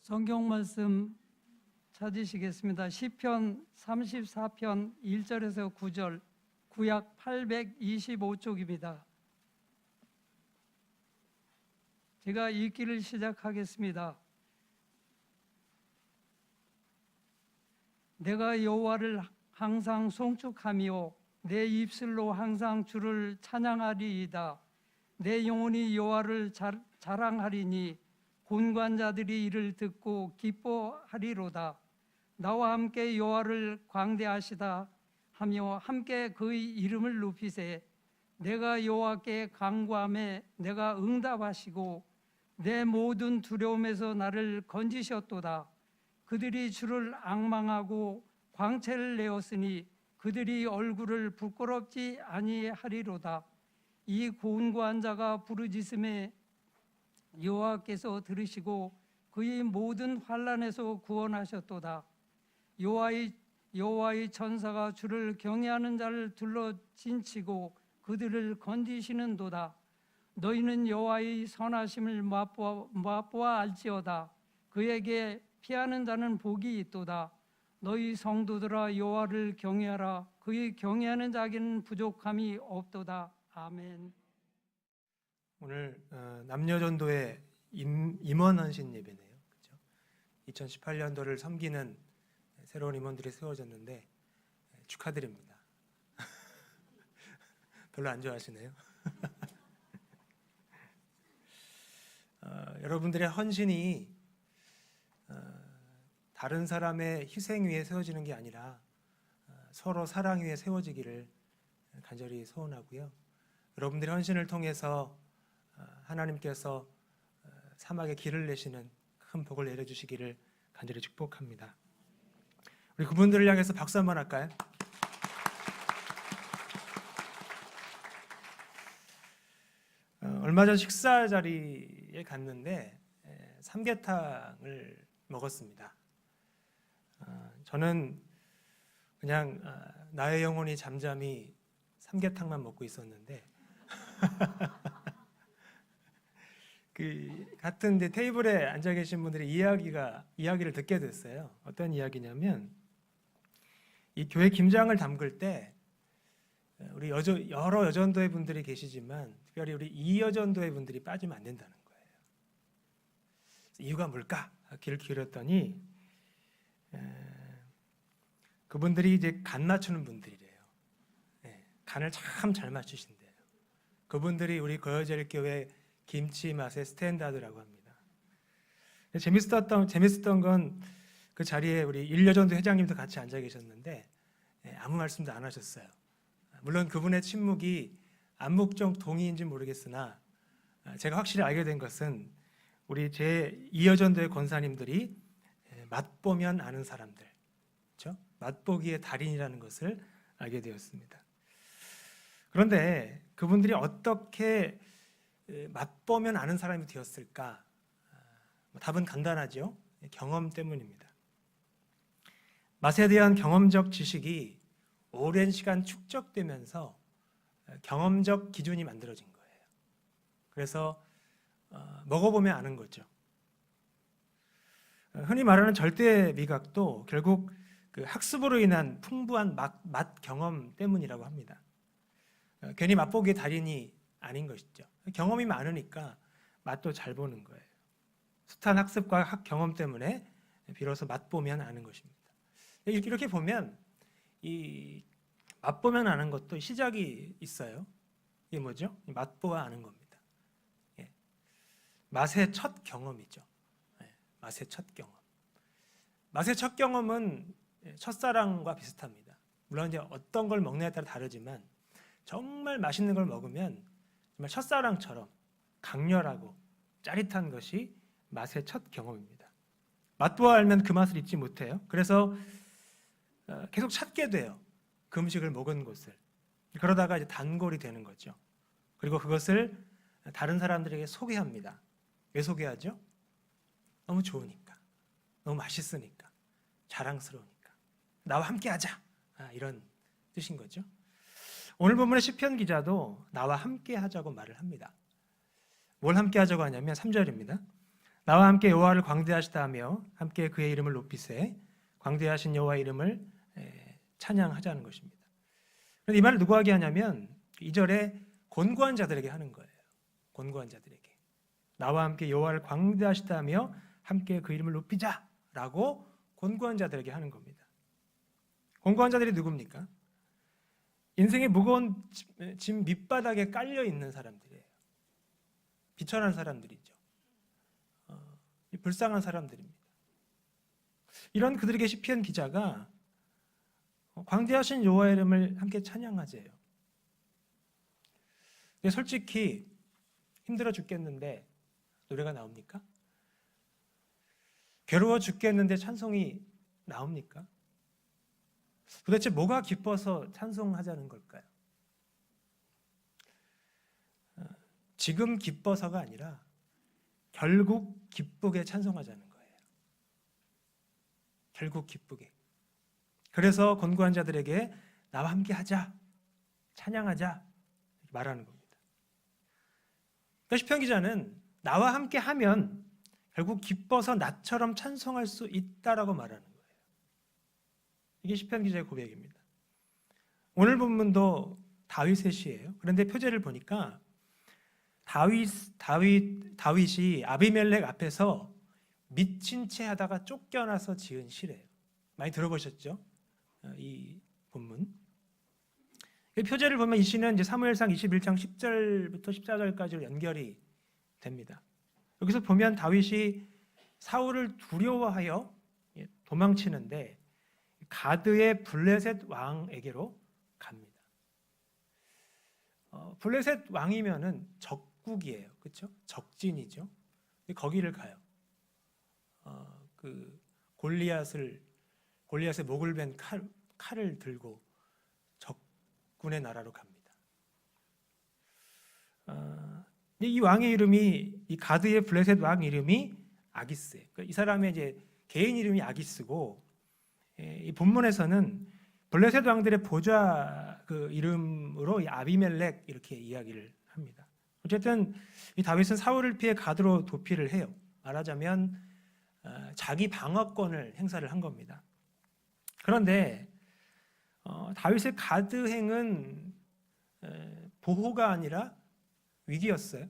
성경 말씀 찾으시겠습니다. 시편 34편 1절에서 9절, 구약 825쪽입니다. 제가 읽기를 시작하겠습니다. 내가 여호와를 항상 송축하며 내 입술로 항상 주를 찬양하리이다. 내 영혼이 여호와를 자랑하리니 곤관자들이 이를 듣고 기뻐하리로다. 나와 함께 여호와를 광대하시다 하며 함께 그의 이름을 높이세. 내가 여호와께 간구하매 내가 응답하시고 내 모든 두려움에서 나를 건지셨도다. 그들이 주를 앙망하고 광채를 내었으니 그들이 얼굴을 부끄럽지 아니하리로다. 이 곤고한 자가 부르짖음에 여호와께서 들으시고 그의 모든 환난에서 구원하셨도다. 여호와의 천사가 주를 경외하는 자를 둘러 진치고 그들을 건지시는도다. 너희는 여호와의 선하심을 맛보아 알지어다. 그에게 피하는 자는 복이 있도다. 너희 성도들아 여호와를 경외하라. 그의 경외하는 자에게는 부족함이 없도다. 아멘. 오늘 남녀전도회 임원헌신 예배네요. 그렇죠? 2018년도를 섬기는 새로운 임원들이 세워졌는데 축하드립니다. 별로 안 좋아하시네요. 여러분들의 헌신이 다른 사람의 희생 위에 세워지는 게 아니라 서로 사랑 위에 세워지기를 간절히 소원하고요. 여러분들의 헌신을 통해서 하나님께서 사막에 길을 내시는 큰 복을 내려주시기를 간절히 축복합니다. 우리 그분들을 향해서 박수 한번 할까요? 얼마 전 식사 자리에 갔는데 삼계탕을 먹었습니다. 저는 그냥 나의 영혼이 잠잠히 삼계탕만 먹고 있었는데 같은 테이블에 앉아 계신 분들의 이야기를 듣게 됐어요. 어떤 이야기냐면 이 교회 김장을 담글 때 우리 여러 여전도회 분들이 계시지만 특별히 우리 이여전도회 분들이 빠지면 안 된다는 거예요. 이유가 뭘까? 귀를 기울였더니 그분들이 이제 간 맞추는 분들이래요. 간을 참 잘 맞추신대요. 그분들이 우리 거여제일교회 김치 맛의 스탠다드라고 합니다. 재밌었던 건 그 자리에 우리 일여전도 회장님도 같이 앉아 계셨는데 아무 말씀도 안 하셨어요. 물론 그분의 침묵이 암묵적 동의인지 모르겠으나 제가 확실히 알게 된 것은 우리 제 이여전도의 권사님들이 맛보면 아는 사람들, 그렇죠? 맛보기의 달인이라는 것을 알게 되었습니다. 그런데 그분들이 어떻게 맛보면 아는 사람이 되었을까? 답은 간단하죠. 경험 때문입니다. 맛에 대한 경험적 지식이 오랜 시간 축적되면서 경험적 기준이 만들어진 거예요. 그래서 먹어보면 아는 거죠. 흔히 말하는 절대 미각도 결국 그 학습으로 인한 풍부한 맛 경험 때문이라고 합니다. 괜히 맛보기의 달인이 아닌 것이죠. 경험이 많으니까 맛도 잘 보는 거예요. 숱한 학습과 경험 때문에 비로소 맛보면 아는 것입니다. 이렇게 보면 이 맛보면 아는 것도 시작이 있어요. 이게 뭐죠? 맛보아 아는 겁니다. 맛의 첫 경험이죠. 맛의 첫 경험. 맛의 첫 경험은 첫사랑과 비슷합니다. 물론 이제 어떤 걸 먹느냐에 따라 다르지만 정말 맛있는 걸 먹으면 정말 첫사랑처럼 강렬하고 짜릿한 것이 맛의 첫 경험입니다. 맛보아 알면 그 맛을 잊지 못해요. 그래서 계속 찾게 돼요. 그 음식을 먹은 곳을. 그러다가 이제 단골이 되는 거죠. 그리고 그것을 다른 사람들에게 소개합니다. 왜 소개하죠? 너무 좋으니까, 너무 맛있으니까, 자랑스러우니까, 나와 함께 하자, 이런 뜻인 거죠. 오늘 본문의 시편 기자도 나와 함께 하자고 말을 합니다. 뭘 함께 하자고 하냐면 3절입니다. 나와 함께 여호와를 광대하시다 하며 함께 그의 이름을 높이세 광대하신 여호와의 이름을 찬양하자는 것입니다. 그런데 이 말을 누구에게 하냐면 2절에 곤고한 자들에게 하는 거예요. 곤고한 자들에게 나와 함께 여호와를 광대하시다 하며 함께 그 이름을 높이자라고 곤고한 자들에게 하는 겁니다. 곤고한 자들이 누굽니까? 인생의 무거운 짐 밑바닥에 깔려 있는 사람들이에요. 비천한 사람들이죠. 불쌍한 사람들입니다. 이런 그들에게 시편 기자가 광대하신 여호와의 이름을 함께 찬양하재요. 근데 솔직히 힘들어 죽겠는데 노래가 나옵니까? 괴로워 죽겠는데 찬송이 나옵니까? 도대체 뭐가 기뻐서 찬송하자는 걸까요? 지금 기뻐서가 아니라 결국 기쁘게 찬송하자는 거예요. 결국 기쁘게. 그래서 곤고한 자들에게 나와 함께 하자, 찬양하자 말하는 겁니다. 그러니까 시편 기자는 나와 함께 하면 결국 기뻐서 나처럼 찬송할 수 있다라고 말하는 거예요. 이게 시편 기자의 고백입니다. 오늘 본문도 다윗의 시예요. 그런데 표제를 보니까 다윗이 아비멜렉 앞에서 미친 채 하다가 쫓겨나서 지은 시래요. 많이 들어보셨죠? 이 본문. 표제를 보면 이 시는 이제 사무엘상 21장 10절부터 14절까지로 연결이 됩니다. 여기서 보면 다윗이 사울을 두려워하여 도망치는데 가드의 블레셋 왕에게로 갑니다. 블레셋 왕이면은 적국이에요, 그렇죠? 적진이죠. 거기를 가요. 그 골리앗의 목을 벤 칼을 들고 적군의 나라로 갑니다. 이 왕의 이름이 이 가드의 블레셋 왕 이름이 아기스예요. 이 사람의 이제 개인 이름이 아기스고 이 본문에서는 블레셋 왕들의 보좌 그 이름으로 이 아비멜렉 이렇게 이야기를 합니다. 어쨌든 이 다윗은 사울을 피해 가드로 도피를 해요. 말하자면 자기 방어권을 행사를 한 겁니다. 그런데 다윗의 가드 행은 보호가 아니라 위기였어요.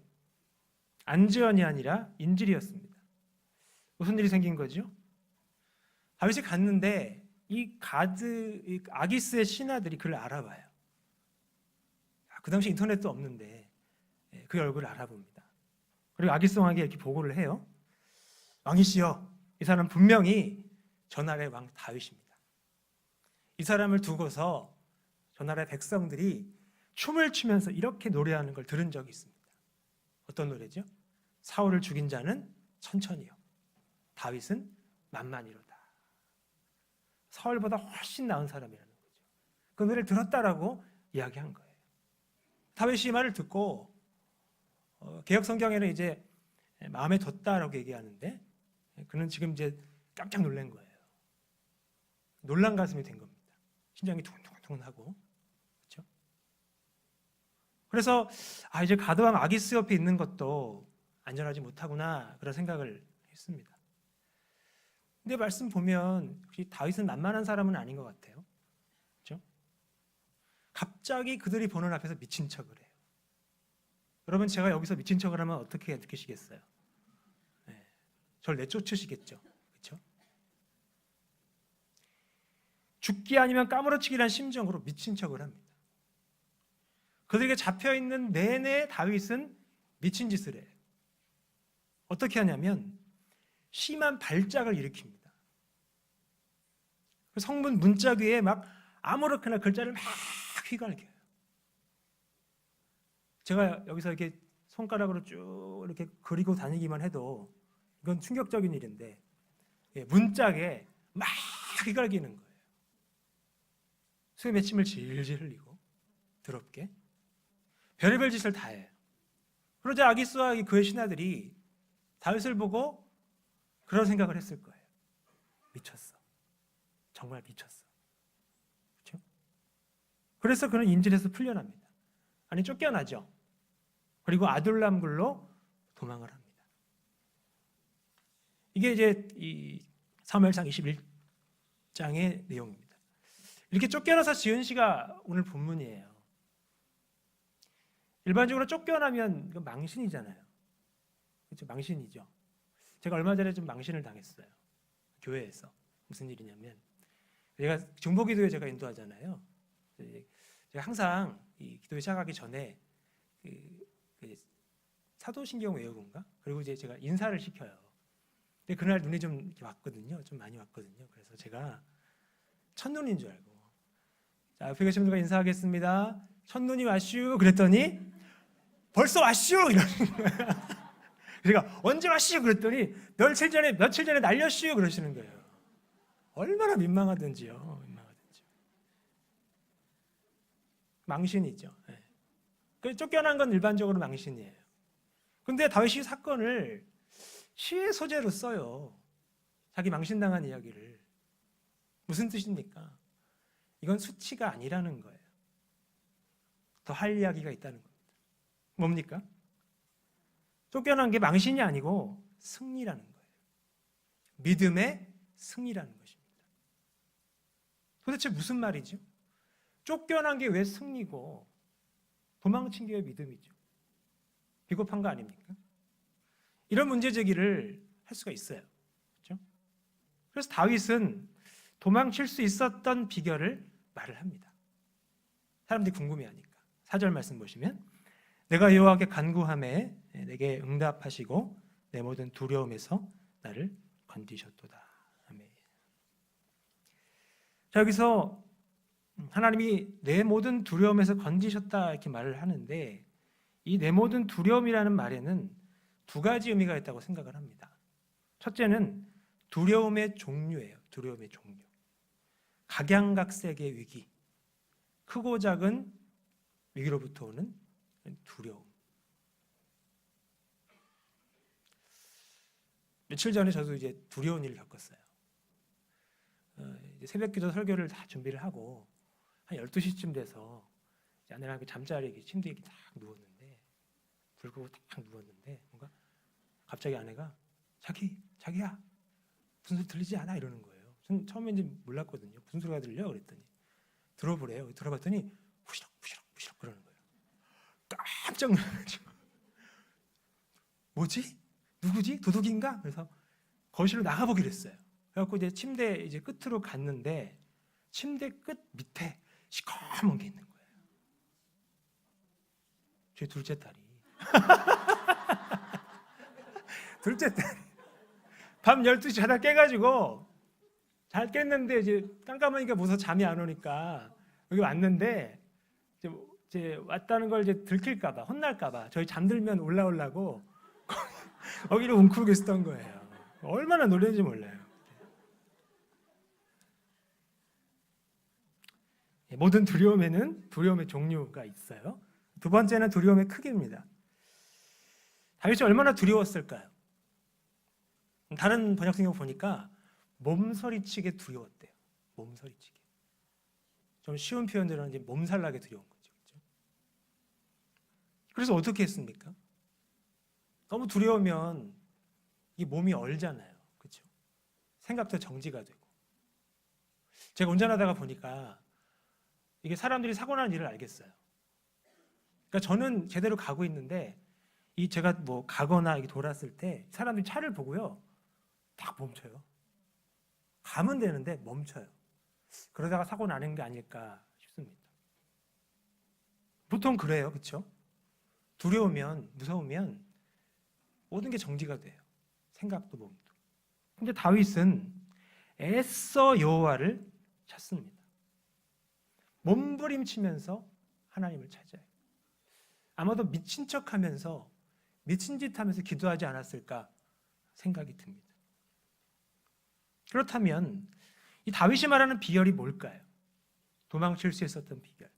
안지원이 아니라 인질이었습니다. 무슨 일이 생긴 거죠? 다윗이 갔는데 이 아기스의 신하들이 그를 알아봐요. 그 당시 인터넷도 없는데 그 얼굴을 알아봅니다. 그리고 아기스 왕에게 이렇게 보고를 해요. 왕이시여, 이 사람 분명히 전나라의 왕 다윗입니다. 이 사람을 두고서 전나라의 백성들이 춤을 추면서 이렇게 노래하는 걸 들은 적이 있습니다. 어떤 노래죠? 사울을 죽인 자는 천천히요, 다윗은 만만히로다. 사울보다 훨씬 나은 사람이라는 거죠. 그 노래를 들었다라고 이야기한 거예요. 다윗이 이 말을 듣고 개역 성경에는 이제 마음에 뒀다라고 얘기하는데 그는 지금 이제 깜짝 놀란 거예요. 놀란 가슴이 된 겁니다. 심장이 두근두근하고. 그렇죠? 그래서 이제 가드왕 아기스 옆에 있는 것도 안전하지 못하구나 그런 생각을 했습니다. 근데 말씀 보면 다윗은 만만한 사람은 아닌 것 같아요. 그렇죠? 갑자기 그들이 보는 앞에서 미친 척을 해요. 여러분, 제가 여기서 미친 척을 하면 어떻게 느끼시겠어요? 네, 저를 내쫓으시겠죠. 그렇죠? 죽기 아니면 까무러치기란 심정으로 미친 척을 합니다. 그들에게 잡혀있는 내내 다윗은 미친 짓을 해요. 어떻게 하냐면 심한 발작을 일으킵니다. 성문 문짝 위에 막 아무렇게나 글자를 막 휘갈겨요. 제가 여기서 이렇게 손가락으로 쭉 이렇게 그리고 다니기만 해도 이건 충격적인 일인데 문짝에 막 휘갈기는 거예요. 수의 맺힘을 질질 흘리고 더럽게 별의별 짓을 다 해요. 그러자 아기스와 그의 신하들이 다윗을 보고 그런 생각을 했을 거예요. 미쳤어. 정말 미쳤어. 그렇죠? 그래서 그는 인질에서 풀려납니다. 아니, 쫓겨나죠. 그리고 아둘람 굴로 도망을 합니다. 이게 이제 이 사무엘상 21장의 내용입니다. 이렇게 쫓겨나서 지은 시가 오늘 본문이에요. 일반적으로 쫓겨나면 이거 망신이잖아요. 그렇죠? 망신이죠. 제가 얼마 전에 좀 망신을 당했어요. 교회에서. 무슨 일이냐면 제가 중보기도에 제가 인도하잖아요. 제가 항상 이 기도회 시작하기 전에 그 사도신경 외우고인가? 그리고 이제 제가 인사를 시켜요. 근데 그날 눈이 좀 이렇게 왔거든요. 좀 많이 왔거든요. 그래서 제가 첫눈인 줄 알고 자, 앞에 계신 분과 인사하겠습니다. 첫눈이 왔슈 그랬더니 벌써 왔슈 이러는 거예요. 제가 언제 왔슈 그랬더니 며칠 전에 날렸슈 그러시는 거예요. 얼마나 민망하든지요. 망신이죠. 네. 쫓겨난 건 일반적으로 망신이에요. 근데 다윗이 사건을 시의 소재로 써요. 자기 망신당한 이야기를. 무슨 뜻입니까? 이건 수치가 아니라는 거예요. 더 할 이야기가 있다는 겁니다. 뭡니까? 쫓겨난 게 망신이 아니고 승리라는 거예요. 믿음의 승리라는 것입니다. 도대체 무슨 말이죠? 쫓겨난 게 왜 승리고 도망친 게 왜 믿음이죠? 비겁한 거 아닙니까? 이런 문제 제기를 할 수가 있어요. 그렇죠? 그래서 다윗은 도망칠 수 있었던 비결을 말을 합니다. 사람들이 궁금해하니까. 4절 말씀 보시면 내가 여호와께 간구하매 내게 응답하시고 내 모든 두려움에서 나를 건지셨도다. 아멘. 자, 여기서 하나님이 내 모든 두려움에서 건지셨다 이렇게 말을 하는데 이 내 모든 두려움이라는 말에는 두 가지 의미가 있다고 생각을 합니다. 첫째는 두려움의 종류예요. 두려움의 종류. 각양각색의 위기, 크고 작은 위기로부터 오는 두려움. 며칠 전에 저도 이제 두려운 일을 겪었어요. 이제 새벽기도 설교를 다 준비를 하고 한 12시쯤 돼서 아내랑 잠자리 침대에 딱 누웠는데 불 끄고 딱 누웠는데 뭔가 갑자기 아내가 자기야 무슨 소리 들리지 않아? 이러는 거예요. 전 처음엔 이제 몰랐거든요. 무슨 소리가 들려? 그랬더니 들어보래요. 들어봤더니 후시럭 그러는 거예요. 깜짝 놀라가지고 뭐지? 누구지? 도둑인가? 그래서 거실로 나가보기로 했어요. 그래갖고 이제 침대 이제 끝으로 갔는데 침대 끝 밑에 시커먼 게 있는 거예요. 제 둘째 딸이 밤 12시 자다 깨가지고 잘 깼는데 이제 깜깜하니까 무서워 잠이 안 오니까 여기 왔는데 이제 왔다는 걸 이제 들킬까봐 혼날까봐 저희 잠들면 올라오려고 거기를 웅크리고 있었던 거예요. 얼마나 놀랐는지 몰라요. 모든 두려움에는 두려움의 종류가 있어요. 두 번째는 두려움의 크기입니다. 다윗이 얼마나 두려웠을까요? 다른 번역성경 보니까 몸서리치게 두려웠대요. 몸서리치게. 좀 쉬운 표현대로는 이제 몸살나게 두려운 거죠. 그렇죠? 그래서 어떻게 했습니까? 너무 두려우면 이 몸이 얼잖아요. 그렇죠? 생각도 정지가 되고. 제가 운전하다가 보니까 이게 사람들이 사고 나는 일을 알겠어요. 그러니까 저는 제대로 가고 있는데 이 제가 뭐 가거나 이렇게 돌았을 때 사람들이 차를 보고요. 딱 멈춰요. 가면 되는데 멈춰요. 그러다가 사고 나는 게 아닐까 싶습니다. 보통 그래요. 그렇죠? 두려우면, 무서우면 모든 게 정지가 돼요. 생각도 몸도. 근데 다윗은 애써 여호와를 찾습니다. 몸부림치면서 하나님을 찾아요. 아마도 미친 척하면서 미친 짓 하면서 기도하지 않았을까 생각이 듭니다. 그렇다면 이 다윗이 말하는 비결이 뭘까요? 도망칠 수 있었던 비결.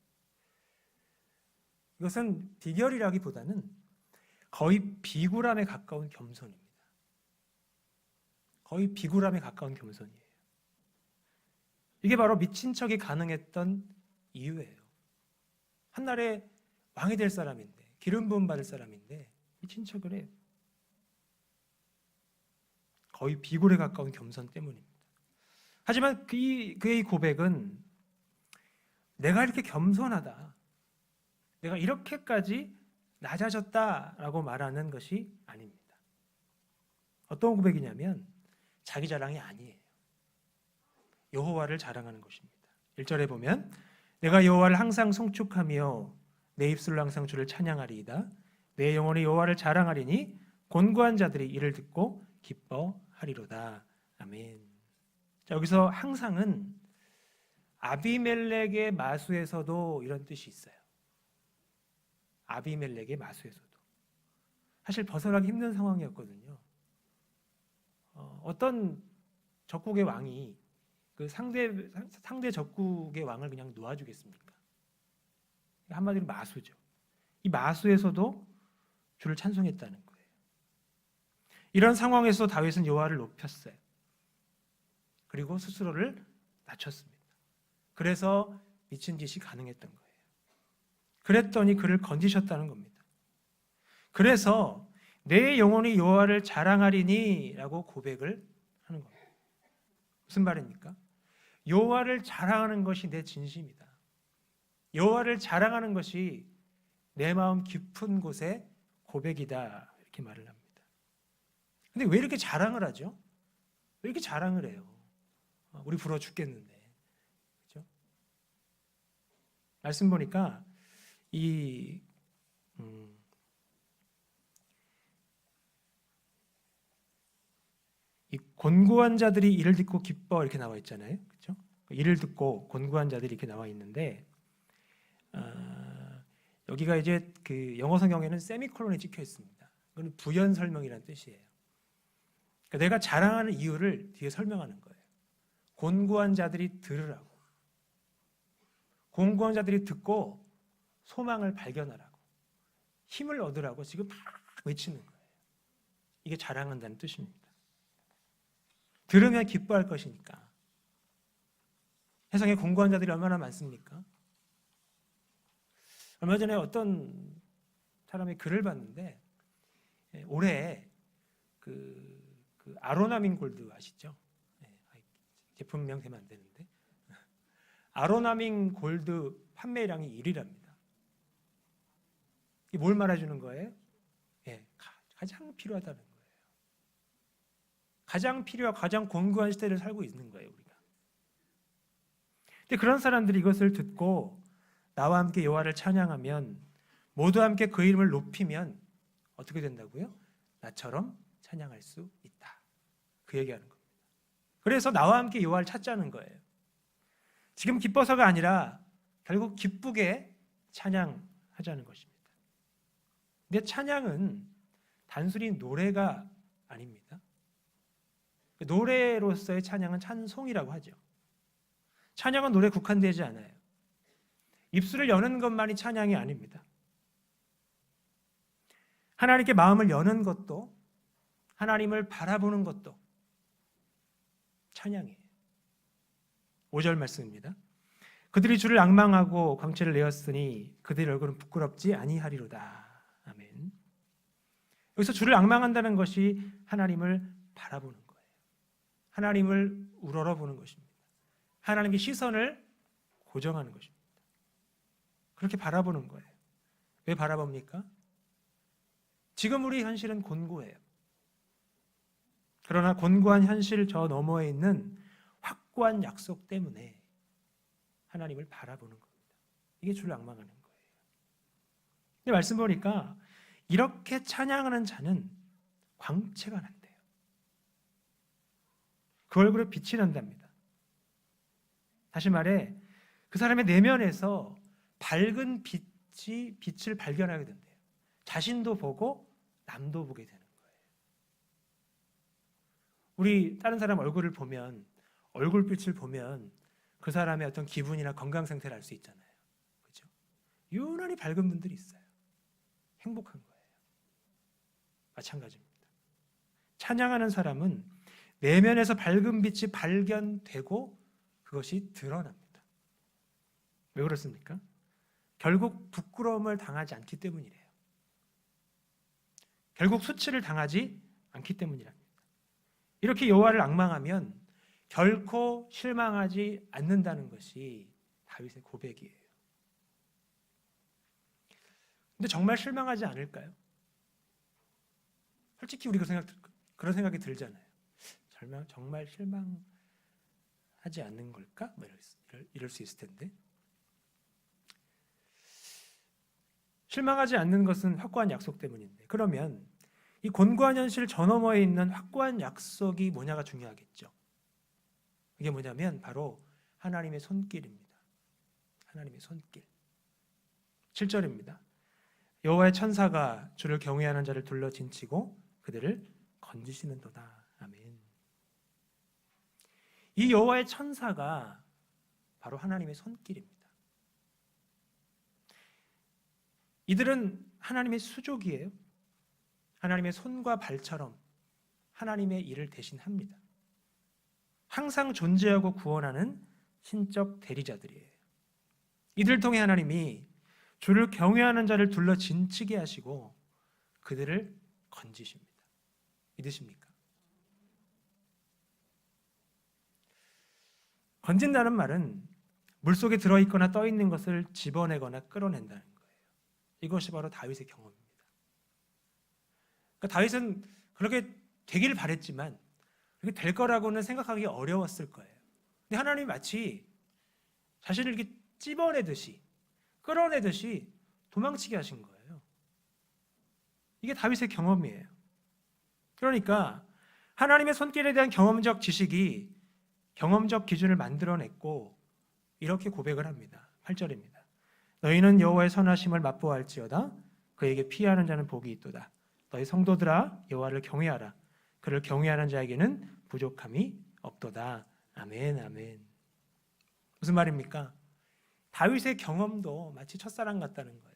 이것은 비결이라기보다는 거의 비굴함에 가까운 겸손입니다. 거의 비굴함에 가까운 겸손이에요. 이게 바로 미친 척이 가능했던 이유예요. 한날에 왕이 될 사람인데, 기름 부음 받을 사람인데 미친 척을 해요. 거의 비굴에 가까운 겸손 때문입니다. 하지만 그의 고백은 내가 이렇게 겸손하다, 내가 이렇게까지 낮아졌다라고 말하는 것이 아닙니다. 어떤 고백이냐면 자기 자랑이 아니에요. 여호와를 자랑하는 것입니다. 1절에 보면 내가 여호와를 항상 송축하며 내 입술로 항상 주를 찬양하리이다. 내 영혼이 여호와를 자랑하리니 곤고한 자들이 이를 듣고 기뻐하리로다. 아멘. 자, 여기서 항상은 아비멜렉의 마수에서도 이런 뜻이 있어요. 아비멜렉의 마수에서도. 사실 벗어나기 힘든 상황이었거든요. 어떤 적국의 왕이 그 상대 적국의 왕을 그냥 놓아주겠습니까? 한마디로 마수죠. 이 마수에서도 주를 찬송했다는 거예요. 이런 상황에서 다윗은 여호와를 높였어요. 그리고 스스로를 낮췄습니다. 그래서 미친 짓이 가능했던 거예요. 그랬더니 그를 건지셨다는 겁니다. 그래서 내 영혼이 여호와를 자랑하리니 라고 고백을 하는 겁니다. 무슨 말입니까? 여호와를 자랑하는 것이 내 진심이다. 여호와를 자랑하는 것이 내 마음 깊은 곳의 고백이다. 이렇게 말을 합니다. 근데 왜 이렇게 자랑을 하죠? 왜 이렇게 자랑을 해요? 우리 부러워 죽겠는데. 그렇죠? 말씀 보니까 이 곤고한 자들이 이를 듣고 기뻐 이렇게 나와 있잖아요. 그렇죠? 이를 듣고 곤고한 자들이 이렇게 나와 있는데 여기가 이제 그 영어 성경에는 세미콜론이 찍혀 있습니다. 그건 부연 설명이라는 뜻이에요. 그러니까 내가 자랑하는 이유를 뒤에 설명하는 거예요. 곤고한 자들이 들으라고. 곤고한 자들이 듣고 소망을 발견하라고. 힘을 얻으라고 지금 막 외치는 거예요. 이게 자랑한다는 뜻입니다. 들으면 기뻐할 것이니까. 세상에 곤고한 자들이 얼마나 많습니까? 얼마 전에 어떤 사람이 글을 봤는데 올해 그 아로나민 골드 아시죠? 제품명 되면 안 되는데 아로나민 골드 판매량이 1위랍니다. 이게 뭘 말해주는 거예요? 가장 필요하다는 거예요. 가장 필요하고 가장 곤고한 시대를 살고 있는 거예요, 우리가. 근데 그런 사람들이 이것을 듣고 나와 함께 여호와를 찬양하면, 모두 함께 그 이름을 높이면 어떻게 된다고요? 나처럼 찬양할 수 있다. 그 얘기하는 겁니다. 그래서 나와 함께 여호와를 찾자는 거예요. 지금 기뻐서가 아니라 결국 기쁘게 찬양하자는 것입니다. 근데 찬양은 단순히 노래가 아닙니다. 노래로서의 찬양은 찬송이라고 하죠. 찬양은 노래에 국한되지 않아요. 입술을 여는 것만이 찬양이 아닙니다. 하나님께 마음을 여는 것도, 하나님을 바라보는 것도 찬양이에요. 5절 말씀입니다. 그들이 주를 앙망하고 광채를 내었으니 그들의 얼굴은 부끄럽지 아니하리로다. 아멘. 여기서 주를 앙망한다는 것이 하나님을 바라보는 거예요. 하나님을 우러러보는 것입니다. 하나님께 시선을 고정하는 것입니다. 그렇게 바라보는 거예요. 왜 바라봅니까? 지금 우리 현실은 곤고해요. 그러나 곤고한 현실 저 너머에 있는 확고한 약속 때문에 하나님을 바라보는 겁니다. 이게 주를 앙망하는 거예요. 근데 말씀 보니까 이렇게 찬양하는 자는 광채가 난대요. 그 얼굴에 빛이 난답니다. 다시 말해 그 사람의 내면에서 밝은 빛을 발견하게 된대요. 자신도 보고 남도 보게 되는 거예요. 우리 다른 사람 얼굴을 보면, 얼굴빛을 보면 그 사람의 어떤 기분이나 건강 상태를 알 수 있잖아요. 그렇죠? 유난히 밝은 분들이 있어요. 행복한 거예요. 마찬가지입니다. 찬양하는 사람은 내면에서 밝은 빛이 발견되고 그것이 드러납니다. 왜 그렇습니까? 결국 부끄러움을 당하지 않기 이렇게 여호와를 앙망하면 결코 실망하지 않는다는 것이 다윗의 고백이에요. 근데 정말 실망하지 않을까요? 솔직히 우리 그런 생각이 들잖아요. 정말 실망하지 않는 걸까? 이럴 수 있을 텐데. 실망하지 않는 것은 확고한 약속 때문인데, 그러면 이 곤고한 현실 저 너머에 있는 확고한 약속이 뭐냐가 중요하겠죠. 이게 뭐냐면 바로 하나님의 손길입니다. 하나님의 손길. 7절입니다. 여호와의 천사가 주를 경외하는 자를 둘러 진치고 그들을 건지시는도다. 아멘. 이 여호와의 천사가 바로 하나님의 손길입니다. 이들은 하나님의 수족이에요. 하나님의 손과 발처럼 하나님의 일을 대신합니다. 항상 존재하고 구원하는 신적 대리자들이에요. 이들을 통해 하나님이 주를 경외하는 자를 둘러 진치게 하시고 그들을 건지십니다. 믿으십니까? 건진다는 말은 물속에 들어있거나 떠있는 것을 집어내거나 끌어낸다는 거예요. 이것이 바로 다윗의 경험입니다. 그러니까 다윗은 그렇게 되기를 바랬지만 그렇게 될 거라고는 생각하기 어려웠을 거예요. 근데 하나님이 마치 자신을 이렇게 찝어내듯이 끌어내듯이 도망치게 하신 거예요. 이게 다윗의 경험이에요. 그러니까 하나님의 손길에 대한 경험적 지식이 경험적 기준을 만들어냈고 이렇게 고백을 합니다. 8절입니다. 너희는 여호와의 선하심을 맛보아할지어다. 그에게 피하는 자는 복이 있도다. 너희 성도들아 여호와를 경외하라. 그를 경외하는 자에게는 부족함이 없도다. 아멘, 아멘. 무슨 말입니까? 다윗의 경험도 마치 첫사랑 같다는 거예요.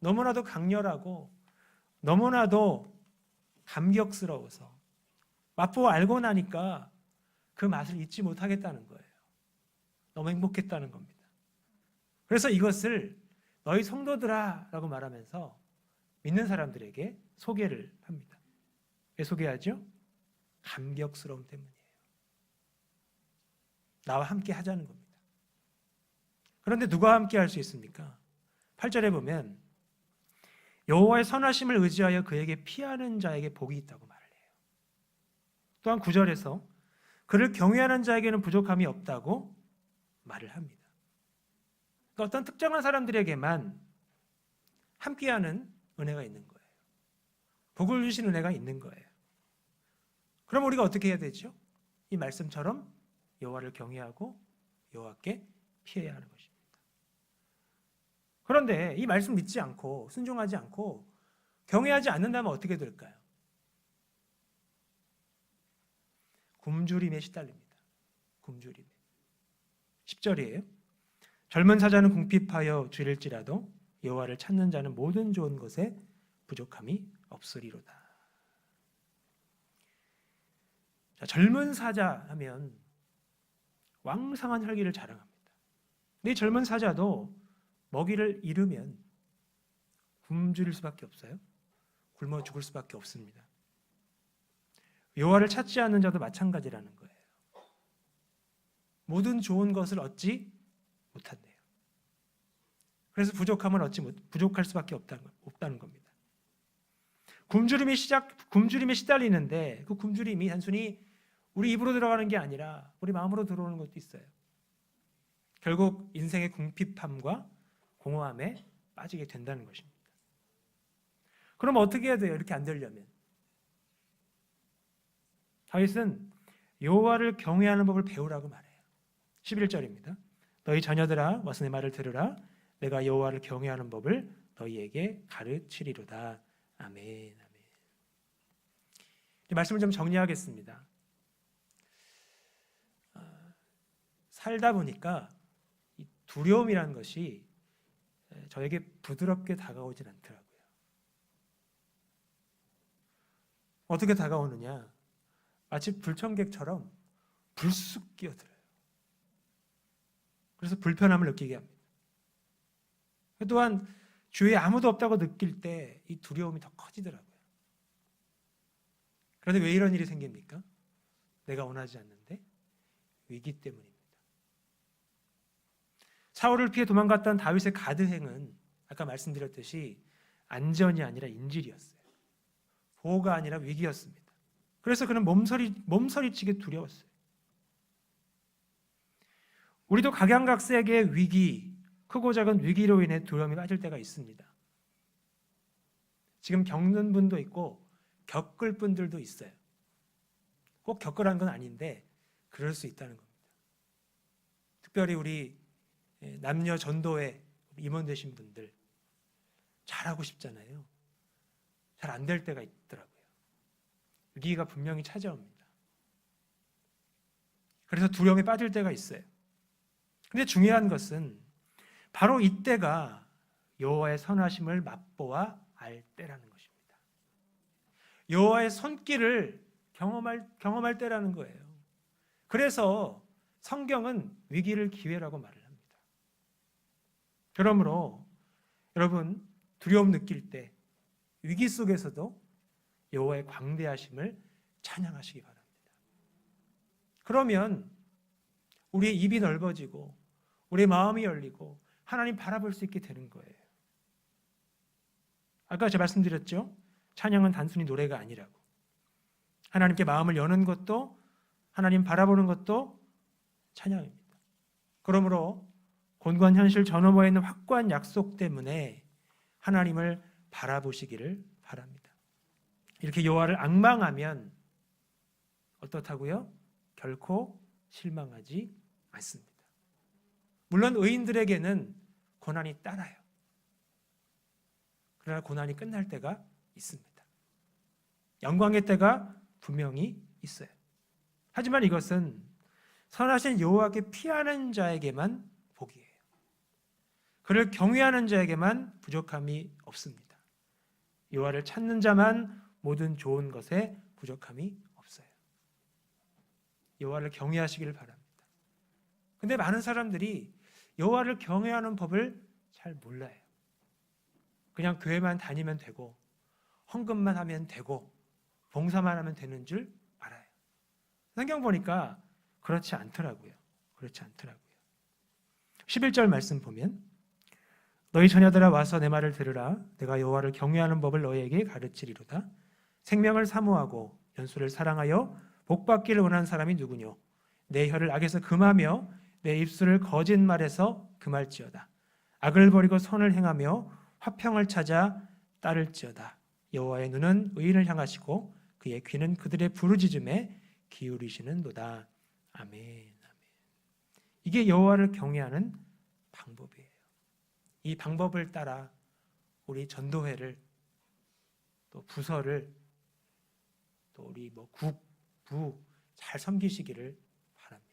너무나도 강렬하고 너무나도 감격스러워서 맛보고 알고 나니까 그 맛을 잊지 못하겠다는 거예요. 너무 행복했다는 겁니다. 그래서 이것을 너희 성도들아 라고 말하면서 믿는 사람들에게 소개를 합니다. 왜 소개하죠? 감격스러움 때문이에요. 나와 함께 하자는 겁니다. 그런데 누가 함께 할 수 있습니까? 8절에 보면 여호와의 선하심을 의지하여 그에게 피하는 자에게 복이 있다고 말을 해요. 또한 9절에서 그를 경외하는 자에게는 부족함이 없다고 말을 합니다. 그러니까 어떤 특정한 사람들에게만 함께하는 은혜가 있는 거예요. 복을 주신 은혜가 있는 거예요. 그럼 우리가 어떻게 해야 되죠? 이 말씀처럼 여호와를 경외하고 여호와께 피해야 하는 것입니다. 그런데 이 말씀 믿지 않고 순종하지 않고 경외하지 않는다면 어떻게 될까요? 굶주림에 시달립니다. 굶주림에. 10절이에요. 젊은 사자는 궁핍하여 줄일지라도 여호와를 찾는 자는 모든 좋은 것에 부족함이 없으리로다. 자, 젊은 사자 하면 왕성한 혈기를 자랑합니다. 근데 이 젊은 사자도 먹이를 잃으면 굶주릴 수밖에 없어요. 굶어 죽을 수밖에 없습니다. 여호와를 찾지 않는 자도 마찬가지라는 거예요. 모든 좋은 것을 얻지 못한대요. 그래서 부족할 수밖에 없다는 겁니다. 굶주림에 시달리는데 그 굶주림이 단순히 우리 입으로 들어가는 게 아니라 우리 마음으로 들어오는 것도 있어요. 결국 인생의 궁핍함과 공허함에 빠지게 된다는 것입니다. 그럼 어떻게 해야 돼요? 이렇게 안 되려면. 다윗은 여호와를 경외하는 법을 배우라고 말해요. 11절입니다. 너희 자녀들아 와서 내 말을 들으라. 내가 여호와를 경외하는 법을 너희에게 가르치리로다. 아멘, 아멘. 이 말씀을 좀 정리하겠습니다. 살다 보니까 이 두려움이라는 것이 저에게 부드럽게 다가오진 않더라고요. 어떻게 다가오느냐? 마치 불청객처럼 불쑥 끼어들어요. 그래서 불편함을 느끼게 합니다. 또한 주위에 아무도 없다고 느낄 때 이 두려움이 더 커지더라고요. 그런데 왜 이런 일이 생깁니까? 내가 원하지 않는데 위기 때문입니다. 사울을 피해 도망갔던 다윗의 가드행은 아까 말씀드렸듯이 안전이 아니라 인질이었어요. 보호가 아니라 위기였습니다. 그래서 그는 몸서리치게 두려웠어요. 우리도 각양각색의 위기, 크고 작은 위기로 인해 두려움이 빠질 때가 있습니다. 지금 겪는 분도 있고 겪을 분들도 있어요. 꼭 겪으라는 건 아닌데 그럴 수 있다는 겁니다. 특별히 우리 남녀 전도회 임원되신 분들 잘하고 싶잖아요. 잘 안 될 때가 있더라고요. 위기가 분명히 찾아옵니다. 그래서 두려움에 빠질 때가 있어요. 근데 중요한 것은 바로 이때가 여호와의 선하심을 맛보아 알 때라는 것입니다. 여호와의 손길을 경험할 때라는 거예요. 그래서 성경은 위기를 기회라고 말을 합니다. 그러므로 여러분 두려움 느낄 때 위기 속에서도 여호와의 광대하심을 찬양하시기 바랍니다. 그러면 우리의 입이 넓어지고 우리의 마음이 열리고 하나님 바라볼 수 있게 되는 거예요. 아까 제가 말씀드렸죠? 찬양은 단순히 노래가 아니라고. 하나님께 마음을 여는 것도 하나님 바라보는 것도 찬양입니다. 그러므로 곤고한 현실 저 너머에 있는 확고한 약속 때문에 하나님을 바라보시기를 바랍니다. 이렇게 여호와를 앙망하면 어떻다고요? 결코 실망하지 않습니다. 물론 의인들에게는 고난이 따라요. 그러나 고난이 끝날 때가 있습니다. 영광의 때가 분명히 있어요. 하지만 이것은 선하신 여호와께 피하는 자에게만 복이에요. 그를 경외하는 자에게만 부족함이 없습니다. 여호와를 찾는 자만 모든 좋은 것에 부족함이 없어요. 여호와를 경외하시기를 바랍니다. 근데 많은 사람들이 여호와를 경외하는 법을 잘 몰라요. 그냥 교회만 다니면 되고 헌금만 하면 되고 봉사만 하면 되는 줄 알아요. 성경 보니까 그렇지 않더라고요. 11절 말씀 보면 너희 자녀들아 와서 내 말을 들으라. 내가 여호와를 경외하는 법을 너희에게 가르치리로다. 생명을 사모하고 연수를 사랑하여 복받기를 원하는 사람이 누구뇨? 내 혀를 악에서 금하며 내 입술을 거짓말에서 금할지어다. 악을 버리고 선을 행하며 화평을 찾아 따를지어다. 여호와의 눈은 의인을 향하시고 그의 귀는 그들의 부르짖음에 기울이시는도다. 아멘. 이게 여호와를 경외하는 방법이에요. 이 방법을 따라 우리 전도회를 또 부서를 또 우리 국, 부 잘 섬기시기를 바랍니다.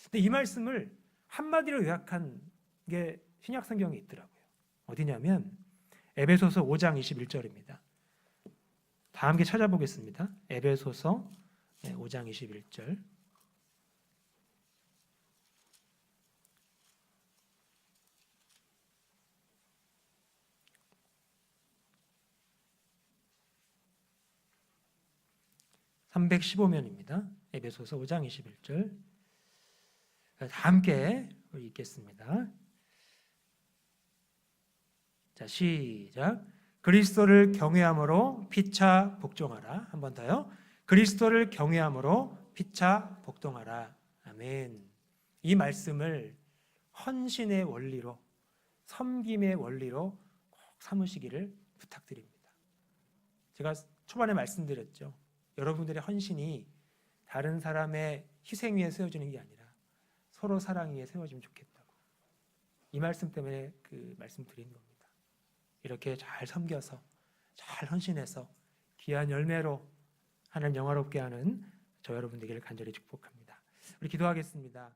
근데 이 말씀을 한마디로 요약한 게 신약 성경에 있더라고요. 어디냐면 에베소서 5장 21절입니다. 다 함께 찾아보겠습니다. 에베소서 5장 21절. (315면입니다) 에베소서 5장 21절. 다 함께 읽겠습니다. 자, 시작. 그리스도를 경외함으로 피차 복종하라. 한 번 더요. 그리스도를 경외함으로 피차 복종하라. 아멘. 이 말씀을 헌신의 원리로, 섬김의 원리로 꼭 삼으시기를 부탁드립니다. 제가 초반에 말씀드렸죠. 여러분들의 헌신이 다른 사람의 희생 위에 세워지는 게 아니라 서로 사랑 위에 세워지면 좋겠다고. 이 말씀 때문에 그 말씀 드린 겁니다. 이렇게 잘 섬겨서 잘 헌신해서 귀한 열매로 하나님 영화롭게 하는 저 여러분 되기를 간절히 축복합니다. 우리 기도하겠습니다.